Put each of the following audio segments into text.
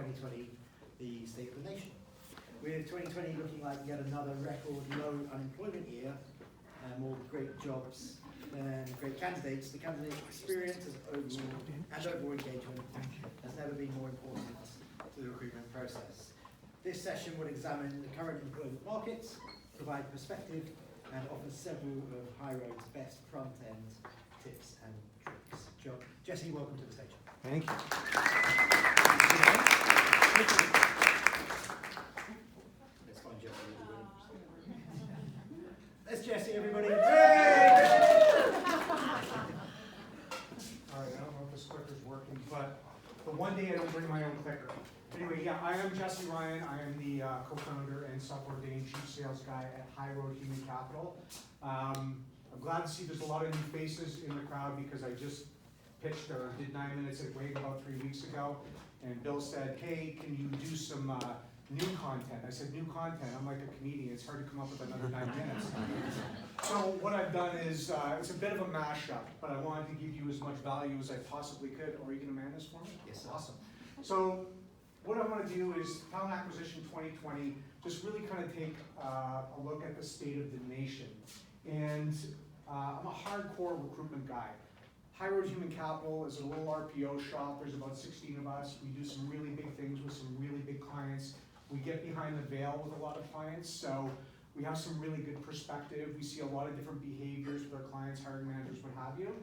2020 the state of the nation. With 2020 looking like yet another record low unemployment year, and more great jobs and great candidates, the candidate experience and overall engagement has never been more important to the recruitment process. This session will examine the current employment markets, provide perspective, and offer several of HighRoad's best front-end tips and tricks. Jesse, welcome to the stage. Thank you. Let's find Jesse. That's Jesse, everybody. Hey! All right, I don't know if this clicker's working, but the one day I don't bring my own clicker. Anyway, yeah, I am Jesse Ryan. I am the co-founder and self-ordained chief sales guy at HighRoad Human Capital. I'm glad to see there's a lot of new faces in the crowd because I just pitched or did 9 minutes at Wave about 3 weeks ago, and Bill said, hey, can you do some new content? I said, new content? I'm like a comedian. It's hard to come up with another 9 minutes. So what I've done is, it's a bit of a mashup, but I wanted to give you as much value as I possibly could. Are you going to man this for me? Yes. Awesome. So what I want to do is Talent Acquisition 2020, just really kind of take a look at the state of the nation. And I'm a hardcore recruitment guy. HighRoad Human Capital is a little RPO shop. There's about 16 of us. We do some really big things with some really big clients. We get behind the veil with a lot of clients, so we have some really good perspective. We see a lot of different behaviors with our clients, hiring managers, what have you,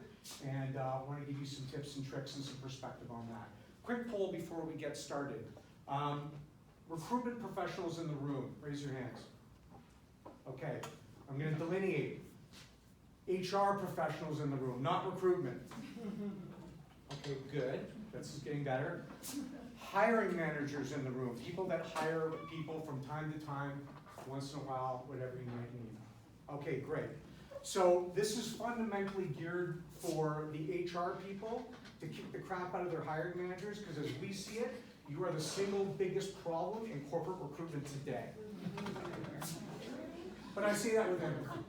and I want to give you some tips and tricks and some perspective on that. Quick poll before we get started. Recruitment professionals in the room, raise your hands. Okay, I'm going to delineate. HR professionals in the room, not recruitment. Okay, good. That's getting better. Hiring managers in the room, people that hire people from time to time, once in a while, whatever you might need. Okay, great. So this is fundamentally geared for the HR people to kick the crap out of their hiring managers, because as we see it, you are the single biggest problem in corporate recruitment today. But I say that with empathy.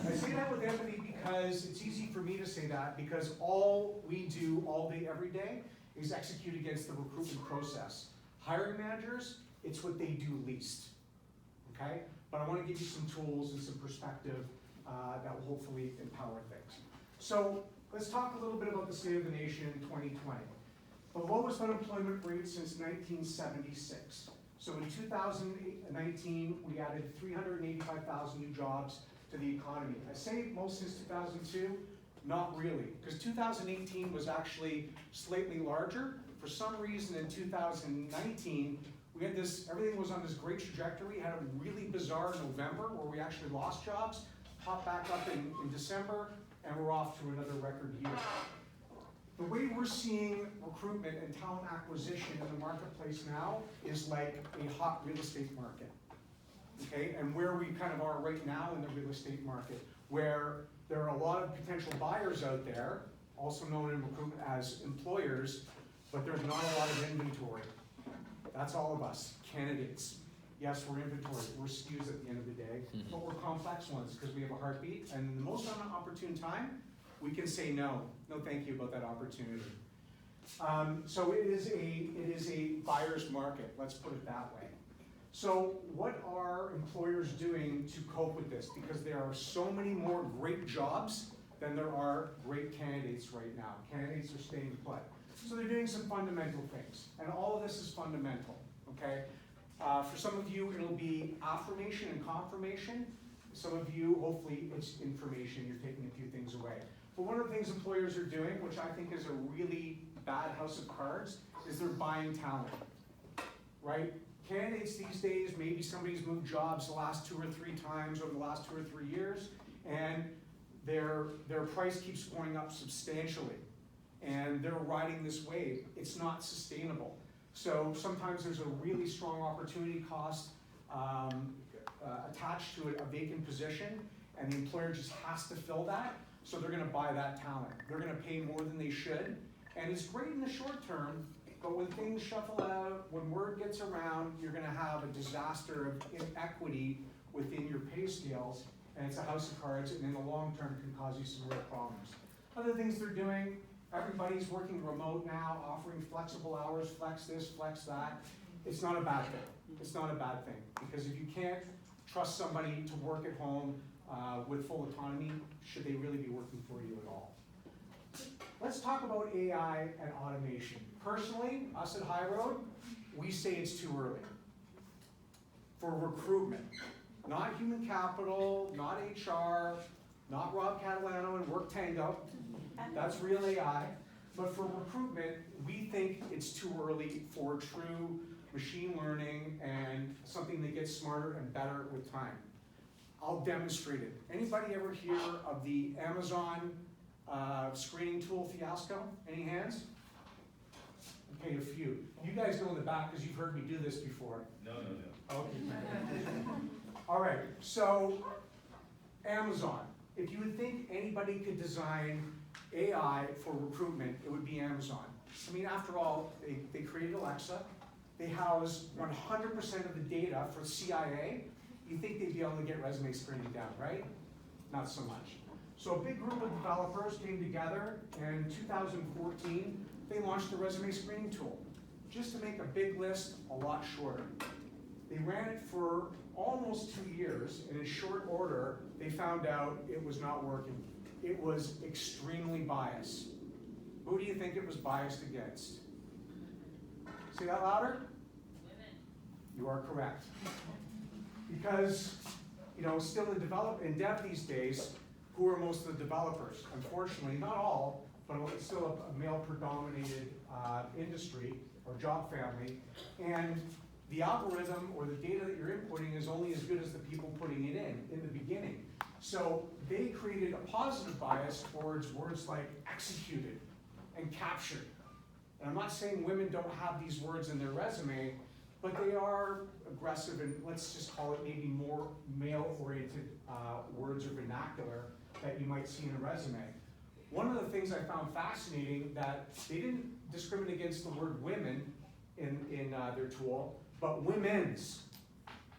I say that with empathy because it's easy for me to say that, because all we do all day, every day, is execute against the recruitment process. Hiring managers, it's what they do least, okay? But I want to give you some tools and some perspective that will hopefully empower things. So let's talk a little bit about the state of the nation in 2020. The lowest unemployment rate since 1976. So in 2019, we added 385,000 new jobs to the economy. I say most since 2002, not really, because 2018 was actually slightly larger. For some reason in 2019, we had this, everything was on this great trajectory, had a really bizarre November where we actually lost jobs, popped back up in December, and we're off to another record year. The way we're seeing recruitment and talent acquisition in the marketplace now is like a hot real estate market, okay? And where we kind of are right now in the real estate market, where there are a lot of potential buyers out there, also known in recruitment as employers, but there's not a lot of inventory. That's all of us, candidates. Yes, we're inventory, we're SKUs at the end of the day, but we're complex ones because we have a heartbeat, and in the most opportune time, we can say no thank you about that opportunity. So it is a buyer's market, let's put it that way. So what are employers doing to cope with this? Because there are so many more great jobs than there are great candidates right now. Candidates are staying put. So they're doing some fundamental things, and all of this is fundamental, okay? For some of you, it'll be affirmation and confirmation. Some of you, hopefully, it's information. You're taking a few things away. But one of the things employers are doing, which I think is a really bad house of cards, is they're buying talent, right? Candidates these days, maybe somebody's moved jobs the last 2 or 3 times over the last 2 or 3 years, and their price keeps going up substantially. And they're riding this wave. It's not sustainable. So sometimes there's a really strong opportunity cost attached to a vacant position, and the employer just has to fill that, so they're gonna buy that talent. They're gonna pay more than they should, and it's great in the short term, but when things shuffle out, when word gets around, you're gonna have a disaster of inequity within your pay scales, and it's a house of cards, and in the long term can cause you some real problems. Other things they're doing, everybody's working remote now, offering flexible hours, flex this, flex that. It's not a bad thing. It's not a bad thing, because if you can't trust somebody to work at home with full autonomy, should they really be working for you at all? Let's talk about AI and automation. Personally, us at High Road, we say it's too early. For recruitment, not human capital, not HR, not Rob Catalano and Work Tango, that's real AI. But for recruitment, we think it's too early for true machine learning and something that gets smarter and better with time. I'll demonstrate it. Anybody ever hear of the Amazon screening tool fiasco? Any hands? Okay, a few. You guys go in the back because you've heard me do this before. No. Okay. All right, so Amazon. If you would think anybody could design AI for recruitment, it would be Amazon. I mean, after all, they created Alexa. They house 100% of the data for CIA. You think they'd be able to get resume screening down, right? Not so much. So a big group of developers came together, and in 2014, they launched the resume screening tool, just to make a big list a lot shorter. They ran it for almost 2 years, and in short order, they found out it was not working. It was extremely biased. Who do you think it was biased against? Say that louder? Women. You are correct. Because, still in dev these days, who are most of the developers? Unfortunately, not all, but it's still a male-predominated industry or job family. And the algorithm or the data that you're inputting is only as good as the people putting it in the beginning. So they created a positive bias towards words like executed and captured. And I'm not saying women don't have these words in their resume, but they are aggressive and let's just call it maybe more male-oriented words or vernacular that you might see in a resume. One of the things I found fascinating that they didn't discriminate against the word women in their tool, but women's.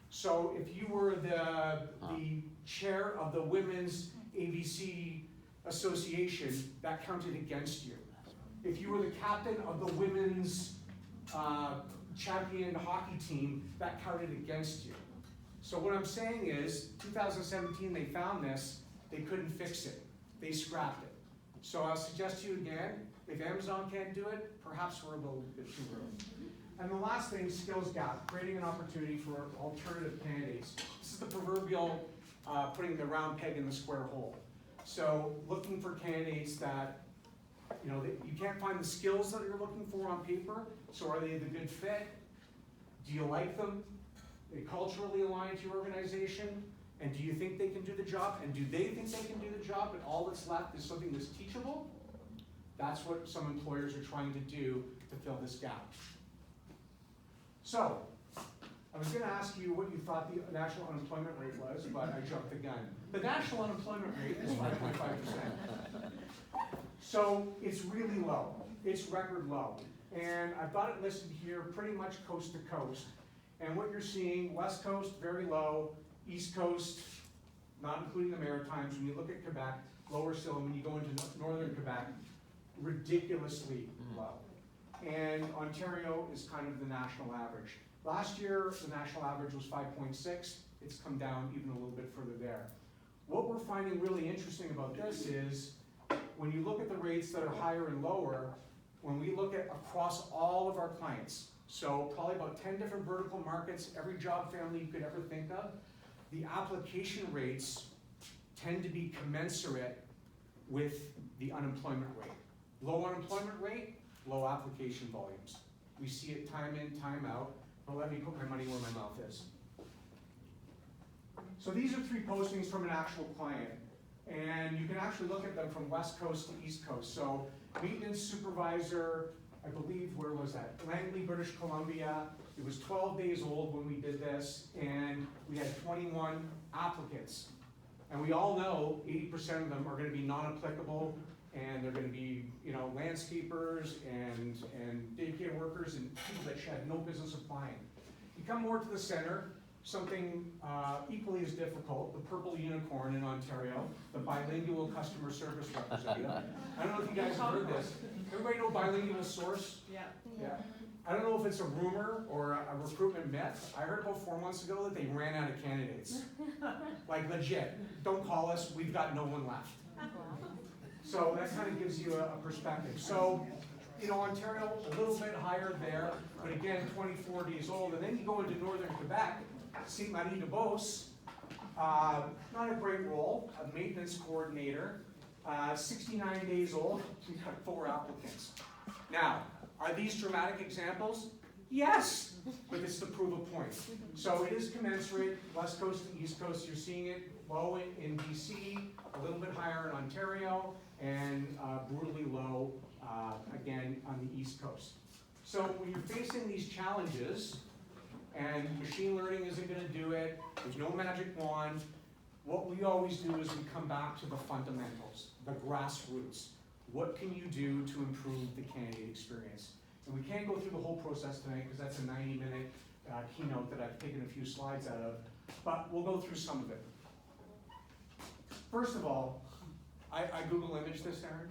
So if you were the chair of the Women's ABC Association, that counted against you. If you were the captain of the women's champion hockey team, that counted against you. So what I'm saying is, 2017 they found this, they couldn't fix it. They scrapped it. So I'll suggest to you again, if Amazon can't do it, perhaps we're a little bit too early. And the last thing, skills gap, creating an opportunity for alternative candidates. This is the proverbial putting the round peg in the square hole. So looking for candidates that, you can't find the skills that you're looking for on paper, so are they the good fit? Do you like them? Are they culturally aligned to your organization? And do you think they can do the job? And do they think they can do the job, and all that's left is something that's teachable? That's what some employers are trying to do to fill this gap. So, I was going to ask you what you thought the national unemployment rate was, but I jumped the gun. The national unemployment rate is 5.5%. So, it's really low. It's record low. And I've got it listed here pretty much coast to coast. And what you're seeing, West Coast, very low, East Coast, not including the Maritimes, when you look at Quebec, lower still, when you go into northern Quebec, ridiculously low. And Ontario is kind of the national average. Last year, the national average was 5.6. It's come down even a little bit further there. What we're finding really interesting about this is, when you look at the rates that are higher and lower, when we look at across all of our clients, so probably about 10 different vertical markets, every job family you could ever think of, the application rates tend to be commensurate with the unemployment rate. Low unemployment rate, low application volumes. We see it time in, time out, but let me put my money where my mouth is. So these are 3 postings from an actual client, and you can actually look at them from West Coast to East Coast. So maintenance supervisor, I believe, where was that? Langley, British Columbia. It was 12 days old when we did this, and we had 21 applicants. And we all know 80% of them are going to be non-applicable, and they're going to be, landscapers and daycare workers and people that had no business applying. You come more to the center. something equally as difficult, the purple unicorn in Ontario, the bilingual customer service representative. I don't know if you guys have heard this. Everybody know bilingual source? Yeah. Yeah. I don't know if it's a rumor or a recruitment myth. I heard about 4 months ago that they ran out of candidates. Like legit, don't call us, we've got no one left. So that kind of gives you a perspective. So, you know, Ontario, a little bit higher there, but again, 24 days old. And then you go into northern Quebec, Saint-Marie-de-Beauce, not a great role, a maintenance coordinator, 69 days old, we've got 4 applicants. Now, are these dramatic examples? Yes, but it's to prove a point. So it is commensurate, West Coast to East Coast, you're seeing it low in BC, a little bit higher in Ontario, and brutally low, again, on the East Coast. So when you're facing these challenges, and machine learning isn't gonna do it, there's no magic wand, what we always do is we come back to the fundamentals, the grassroots. What can you do to improve the candidate experience? And we can't go through the whole process tonight because that's a 90-minute keynote that I've taken a few slides out of, but we'll go through some of it. First of all, I Google imaged this, Aaron,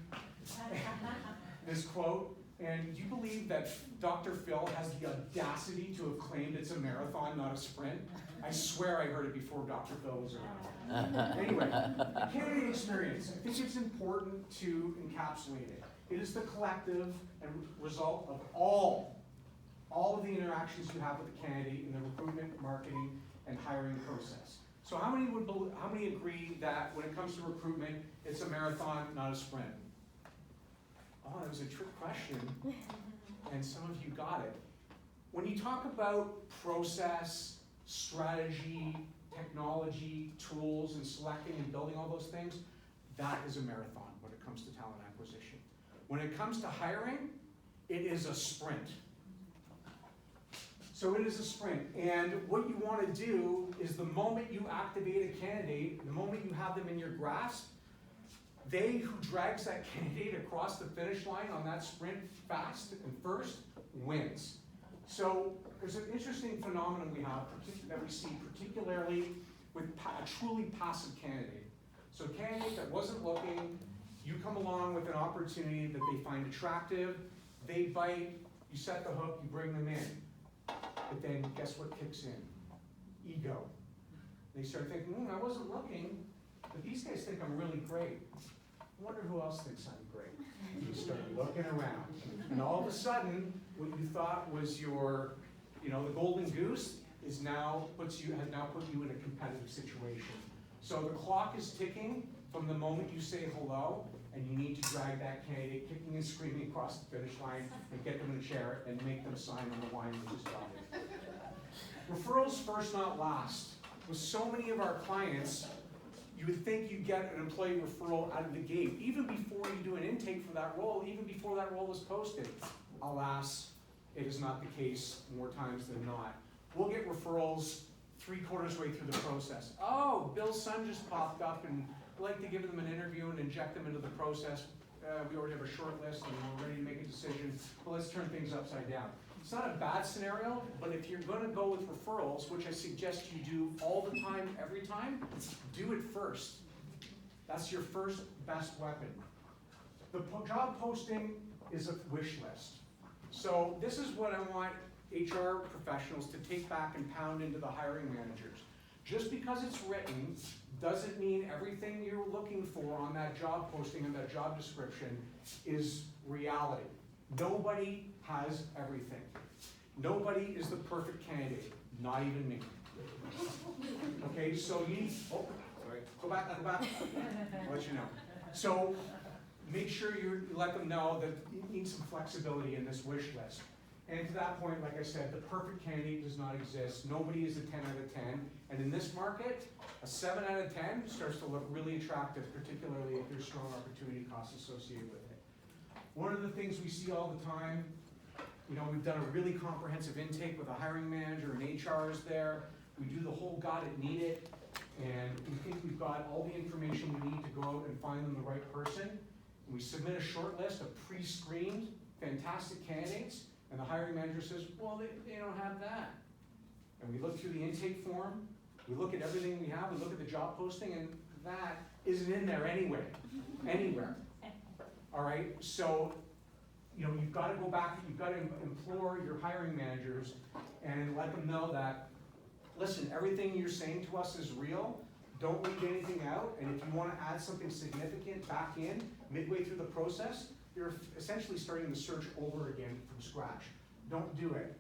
this quote, and do you believe that Dr. Phil has the audacity to have claimed it's a marathon, not a sprint? I swear I heard it before Dr. Phil was around. Anyway, candidate experience. I think it's important to encapsulate it. It is the collective and result of all of the interactions you have with the candidate in the recruitment, marketing, and hiring process. So how many agree that when it comes to recruitment, it's a marathon, not a sprint? Oh, that was a trick question, and some of you got it. When you talk about process, strategy, technology, tools, and selecting and building all those things, that is a marathon when it comes to talent acquisition. When it comes to hiring, it is a sprint. So it is a sprint, and what you want to do is the moment you activate a candidate, the moment you have them in your grasp, they who drags that candidate across the finish line on that sprint fast and first wins. So there's an interesting phenomenon that we see particularly with a truly passive candidate. So a candidate that wasn't looking, you come along with an opportunity that they find attractive, they bite, you set the hook, you bring them in. But then guess what kicks in? Ego. They start thinking, I wasn't looking, but these guys think I'm really great. I wonder who else thinks I'm great. You start looking around, and all of a sudden, what you thought was your, the golden goose has now put you in a competitive situation. So the clock is ticking from the moment you say hello, and you need to drag that candidate kicking and screaming across the finish line and get them in a chair and make them sign on the line we just got it. Referrals first, not last. With so many of our clients, you would think you'd get an employee referral out of the gate, even before you do an intake for that role, even before that role is posted. Alas, it is not the case more times than not. We'll get referrals 3/4 way through the process. Oh, Bill's son just popped up and we'd like to give them an interview and inject them into the process. We already have a short list and we're ready to make a decision. Well, let's turn things upside down. It's not a bad scenario, but if you're going to go with referrals, which I suggest you do all the time, every time, do it first. That's your first best weapon. The job posting is a wish list. So this is what I want HR professionals to take back and pound into the hiring managers. Just because it's written doesn't mean everything you're looking for on that job posting and that job description is reality. Nobody has everything. Nobody is the perfect candidate, not even me. Okay, so you need, go back. I'll let you know. So make sure you let them know that you need some flexibility in this wish list. And to that point, like I said, the perfect candidate does not exist. Nobody is a 10 out of 10. And in this market, a 7 out of 10 starts to look really attractive, particularly if there's strong opportunity costs associated with it. One of the things we see all the time, we've done a really comprehensive intake with a hiring manager and HR is there. We do the whole got it, need it, and we think we've got all the information we need to go out and find them the right person. And we submit a short list of pre-screened, fantastic candidates, and the hiring manager says, well, they don't have that. and we look through the intake form, we look at everything we have, we look at the job posting, and that isn't in there anywhere. All right, so, you've got to go back, you've got to implore your hiring managers and let them know that, listen, everything you're saying to us is real. Don't leave anything out, and if you want to add something significant back in midway through the process, you're essentially starting the search over again from scratch. Don't do it.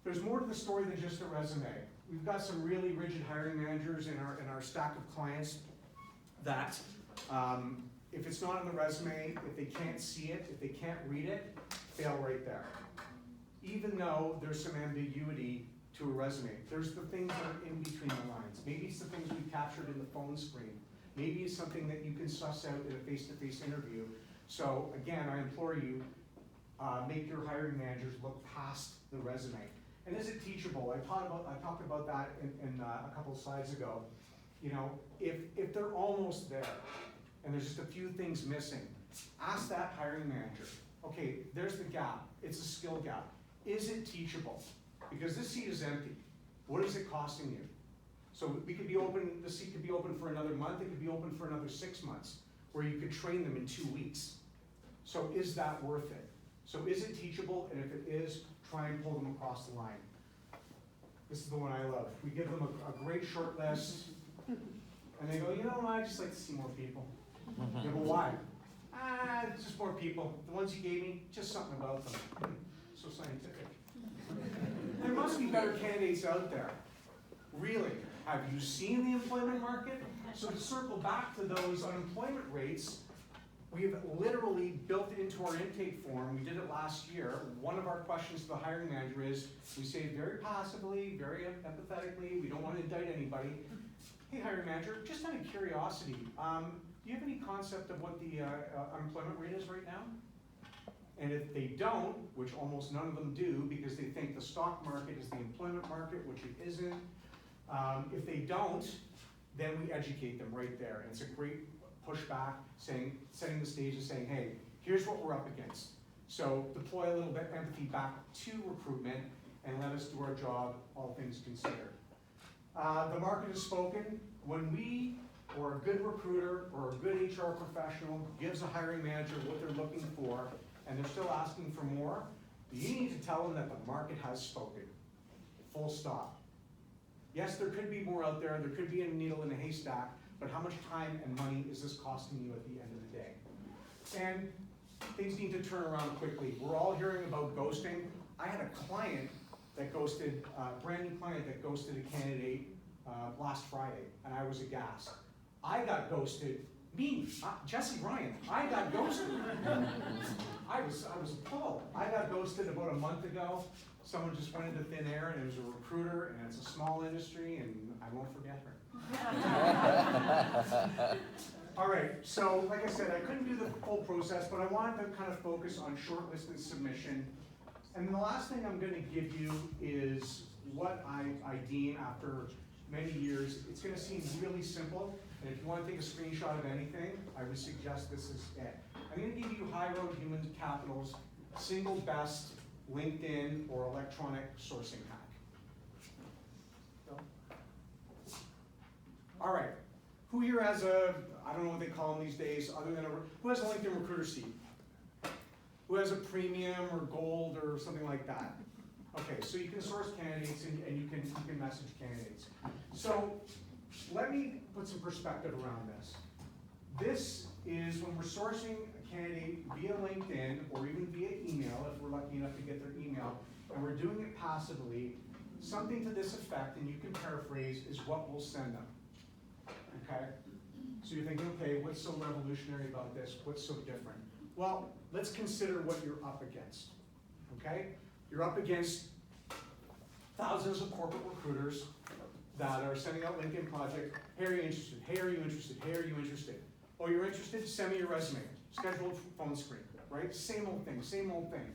There's more to the story than just a resume. We've got some really rigid hiring managers in our stack of clients that, if it's not on the resume, if they can't see it, if they can't read it, fail right there. Even though there's some ambiguity to a resume, there's the things that are in between the lines. Maybe it's the things we captured in the phone screen. Maybe it's something that you can suss out in a face-to-face interview. So again, I implore you, make your hiring managers look past the resume. And is it teachable? I talked about that in a couple of slides ago. If they're almost there, and there's just a few things missing, ask that hiring manager, okay, there's the gap, it's a skill gap. Is it teachable? Because this seat is empty. What is it costing you? So we could be open, the seat could be open for another month, it could be open for another 6 months, where you could train them in 2 weeks. So is that worth it? So is it teachable? And if it is, try and pull them across the line. This is the one I love. We give them a great short list, and they go, I just like to see more people. Yeah, but why? Just more people. The ones you gave me, just something about them. So scientific. There must be better candidates out there. Really? Have you seen the employment market? So to circle back to those unemployment rates, we've literally built it into our intake form. We did it last year. One of our questions to the hiring manager is, we say it very passively, very empathetically, we don't want to indict anybody. Hey, hiring manager, just out of curiosity, do you have any concept of what the unemployment rate is right now? And if they don't, which almost none of them do, because they think the stock market is the employment market, which it isn't, if they don't, then we educate them right there. And it's a great pushback, setting the stage and saying, hey, here's what we're up against. So deploy a little bit of empathy back to recruitment and let us do our job, all things considered. The market has spoken. When we, or a good recruiter or a good HR professional gives a hiring manager what they're looking for, and they're still asking for more, you need to tell them that the market has spoken. Full stop. Yes, there could be more out there, there could be a needle in a haystack, but how much time and money is this costing you at the end of the day? And things need to turn around quickly. We're all hearing about ghosting. I had a client that ghosted, a brand new client that ghosted a candidate last Friday, and I was aghast. I got ghosted. Me, Jesse Ryan, I got ghosted. I was appalled. I got ghosted about a month ago. Someone just went into thin air, and it was a recruiter, and it's a small industry, and I won't forget her. All right, so like I said, I couldn't do the full process, but I wanted to kind of focus on shortlisted submission. And the last thing I'm going to give you is what I deem, after many years, it's going to seem really simple. And if you want to take a screenshot of anything, I would suggest this is it. I'm going to give you High Road Human Capital's single best LinkedIn or electronic sourcing hack. All right, who here has I don't know what they call them these days, other than who has a LinkedIn recruiter seat? Who has a premium or gold or something like that? Okay, so you can source candidates and you can message candidates. So let me put some perspective around this. This is when we're sourcing a candidate via LinkedIn or even via email, if we're lucky enough to get their email, and we're doing it passively, something to this effect, and you can paraphrase, is what we'll send them. Okay? So you're thinking, okay, what's so revolutionary about this? What's so different? Well, let's consider what you're up against. Okay? You're up against thousands of corporate recruiters that are sending out LinkedIn project. Hey, are you interested? Hey, are you interested? Hey, are you interested? Oh, you're interested? Send me your resume. Scheduled phone screen, right? Same old thing, same old thing.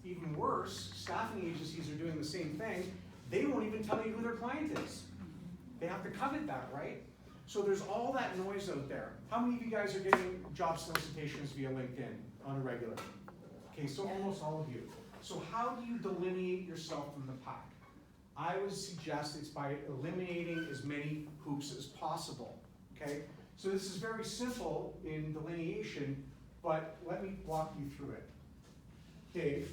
Even worse, staffing agencies are doing the same thing. They won't even tell you who their client is. They have to covet that, right? So there's all that noise out there. How many of you guys are getting job solicitations via LinkedIn on a regular? Okay, so almost all of you. So how do you delineate yourself from the pack? I would suggest it's by eliminating as many hoops as possible, okay? So this is very simple in delineation, but let me walk you through it. Dave,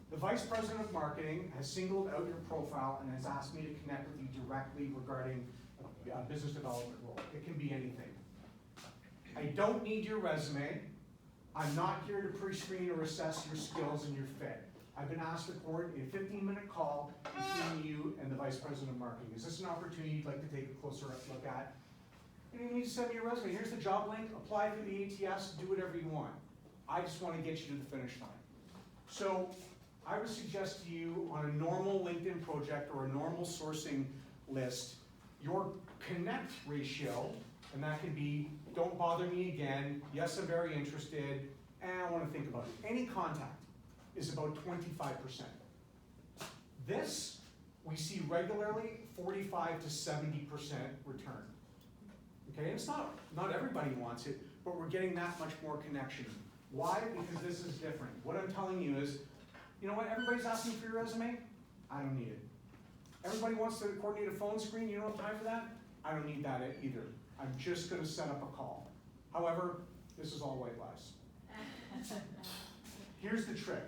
the Vice President of Marketing has singled out your profile and has asked me to connect with you directly regarding a business development role. It can be anything. I don't need your resume. I'm not here to pre-screen or assess your skills and your fit. I've been asked to coordinate a 15-minute call between you and the Vice President of Marketing. Is this an opportunity you'd like to take a closer look at? You don't need to send me your resume. Here's the job link. Apply for the ATS. Do whatever you want. I just want to get you to the finish line. So I would suggest to you on a normal LinkedIn project or a normal sourcing list, your connect ratio, and that can be, don't bother me again, yes, I'm very interested, and I want to think about it. Any contact is about 25%. This, we see regularly 45 to 70% return. Okay, it's not everybody wants it, but we're getting that much more connection. Why? Because this is different. What I'm telling you is, you know what, everybody's asking for your resume? I don't need it. Everybody wants to coordinate a phone screen, you don't have time for that? I don't need that either. I'm just gonna set up a call. However, this is all white lies. Here's the trick.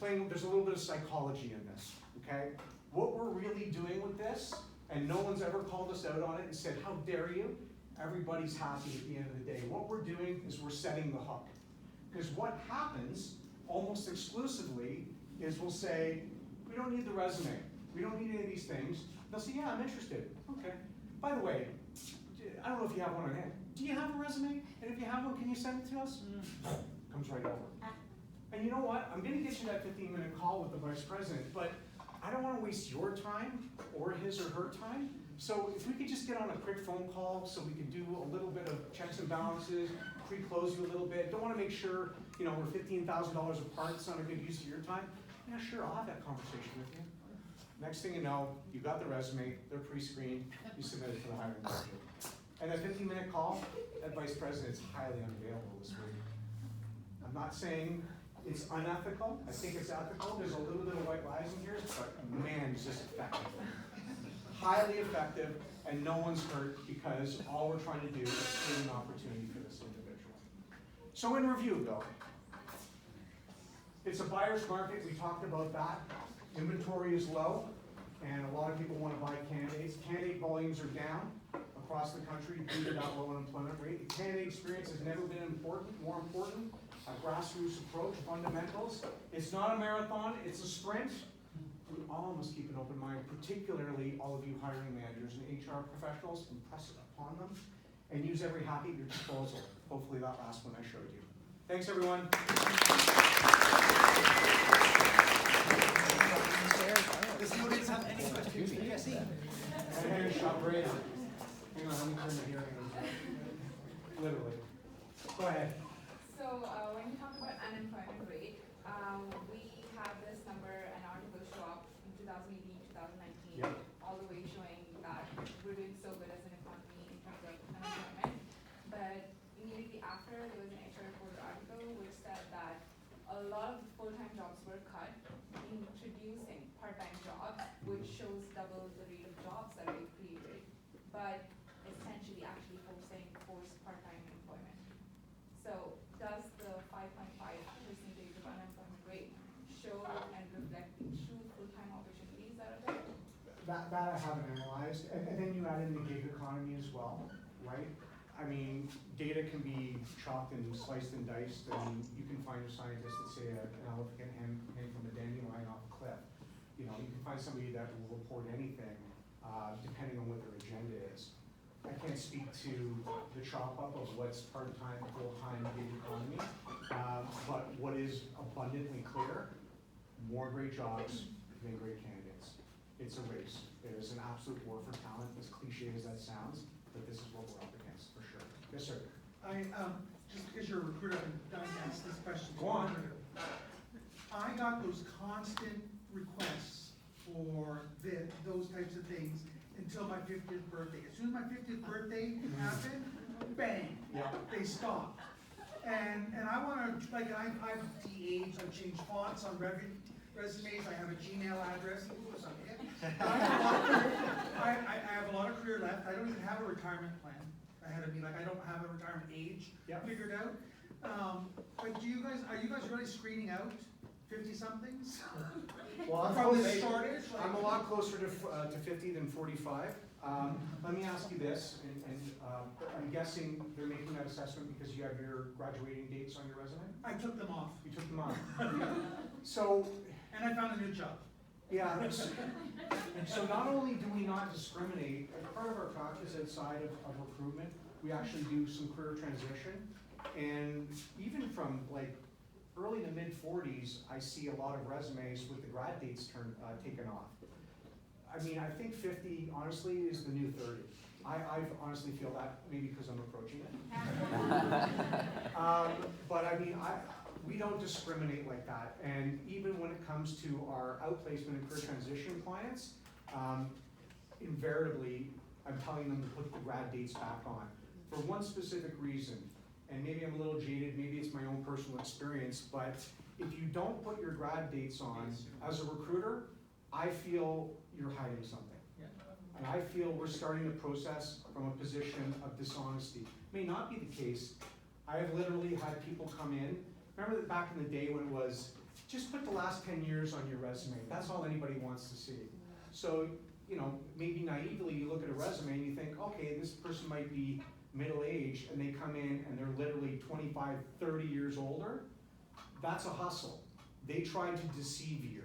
There's a little bit of psychology in this, okay? What we're really doing with this, and no one's ever called us out on it and said, how dare you? Everybody's happy at the end of the day. What we're doing is we're setting the hook. Because what happens, almost exclusively, is we'll say, we don't need the resume. We don't need any of these things. They'll say, yeah, I'm interested. Okay. By the way, I don't know if you have one on hand. Do you have a resume? And if you have one, can you send it to us? Comes right over. And you know what? I'm going to get you that 15-minute call with the Vice President, but I don't want to waste your time or his or her time. So if we could just get on a quick phone call so we can do a little bit of checks and balances, pre-close you a little bit. Don't want to make sure, you know, we're $15,000 apart. It's not a good use of your time. Yeah, sure, I'll have that conversation with you. Next thing you know, you got the resume, they're pre-screened, you submit it to the hiring manager. And that 15-minute call, that Vice President is highly unavailable this week. I'm not saying it's unethical. I think it's ethical. There's a little bit of white lies in here, but man, it's just effective. Highly effective, and no one's hurt because all we're trying to do is create an opportunity for this individual. So in review, though, it's a buyer's market. We talked about that. Inventory is low, and a lot of people want to buy candidates. Candidate volumes are down across the country due to that low unemployment rate. The candidate experience has never been more important. A grassroots approach, fundamentals. It's not a marathon, it's a sprint. We all must keep an open mind, particularly all of you hiring managers and HR professionals. Impress it upon them and use every hack at your disposal. Hopefully that last one I showed you. Thanks, everyone. Does the audience have any questions for Jesse? Hey, shot brave. Hang on, let me turn the hearing on. Literally. Go ahead. So when you talk about unemployment rate, we have this number, an article show up in 2018, 2019, yep, all the way showing that we're doing so good as an economy in terms of unemployment. But immediately after, there was an HR Reporter article which said that a lot of full-time jobs were cut, introducing part-time jobs, which shows double the rate of jobs that we created, but essentially actually forced part-time employment. So does the 5.5% of unemployment rate show and reflect the true full-time opportunities that are there? That I haven't analyzed, and then you add in the gig economy as well, right? I mean, data can be chopped and sliced and diced, and you can find a scientist that say an elephant can hang from a dandelion off a cliff. You know, you can find somebody that will report anything, depending on what their agenda is. I can't speak to the chop up of what's part-time, full-time gig economy, but what is abundantly clear, more great jobs than great candidates. It's a race. There is an absolute war for talent, as cliche as that sounds, but this is what we're up against, for sure. Yes, sir. Just because you're a recruiter, I'm dying to ask this question. Go on. I got those constant requests for those types of things until my 50th birthday. As soon as my 50th birthday happened, bang, Yeah. they stopped. And I want to, like, I've de-aged, I've changed fonts on resumes, I have a Gmail address, ooh, it's on it. I have a lot of career left, I don't even have a retirement plan ahead of me, like I don't have a retirement age Yep. figured out. But are you guys really screening out 50-somethings? Well, From the shortage? I'm a lot closer to 50 than 45. Let me ask you this, and I'm guessing they're making that assessment because you have your graduating dates on your resume? I took them off, You took them off. So, and I found a new job. yeah, so not only do we not discriminate, as part of our practice outside of recruitment, we actually do some career transition. And even from like early to mid 40s, I see a lot of resumes with the grad dates taken off. I mean, I think 50 honestly is the new 30. I honestly feel that, maybe because I'm approaching it. But I mean, we don't discriminate like that. And even when it comes to our outplacement and career transition clients, invariably, I'm telling them to put the grad dates back on for one specific reason. And maybe I'm a little jaded, maybe it's my own personal experience, but if you don't put your grad dates on, as a recruiter, I feel you're hiding something. And I feel we're starting the process from a position of dishonesty. May not be the case. I have literally had people come in, remember that back in the day when it was, just put the last 10 years on your resume, that's all anybody wants to see. So, you know, maybe naively you look at a resume and you think, okay, this person might be middle-aged, and they come in and they're literally 25, 30 years older. That's a hustle. They try to deceive you.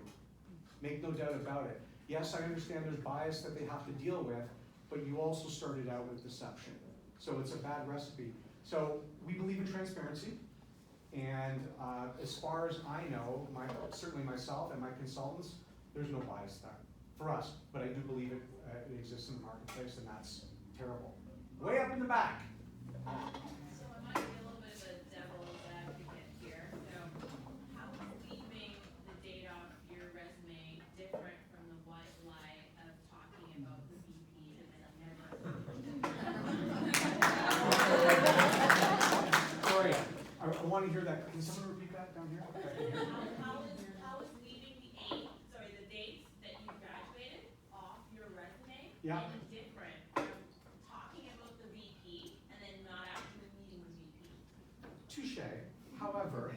Make no doubt about it. Yes, I understand there's bias that they have to deal with, but you also started out with deception. So it's a bad recipe. So we believe in transparency, and as far as I know, certainly myself and my consultants, there's no bias there for us, but I do believe it exists in the marketplace, and that's terrible. Way up in the back. So I might be a little bit of a devil's advocate here. So how is leaving the date off your resume different from the white lie of talking about the VP and then never? Sorry, I want to hear that. Can someone repeat that down here? How is leaving the dates that you graduated off your resume Yeah. any different from talking about the VP and then not actually meeting the VP? Touche. However,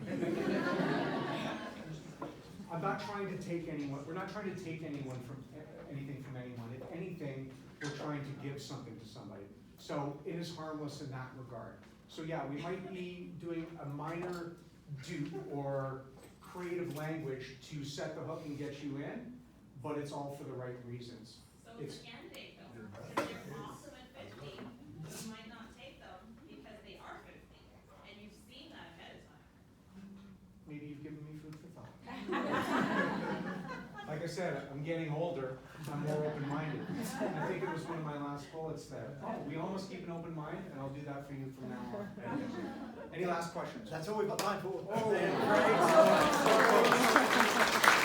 I'm not trying to take anyone, we're not trying to take anything from anyone. If anything, we're trying to give something to somebody. So it is harmless in that regard. So yeah, we might be doing a minor dupe or creative language to set the hook and get you in, but it's all for the right reasons. So it's an end date though. If they're awesome at 50, you might not take them because they are 50, and you've seen that ahead of time. Maybe you've given me food for thought. Like I said, I'm getting older, I'm more open-minded. I think it was one of my last bullets there. Oh, we almost keep an open mind, and I'll do that for you from now on. Any last questions? That's all we've got time for. Oh, great.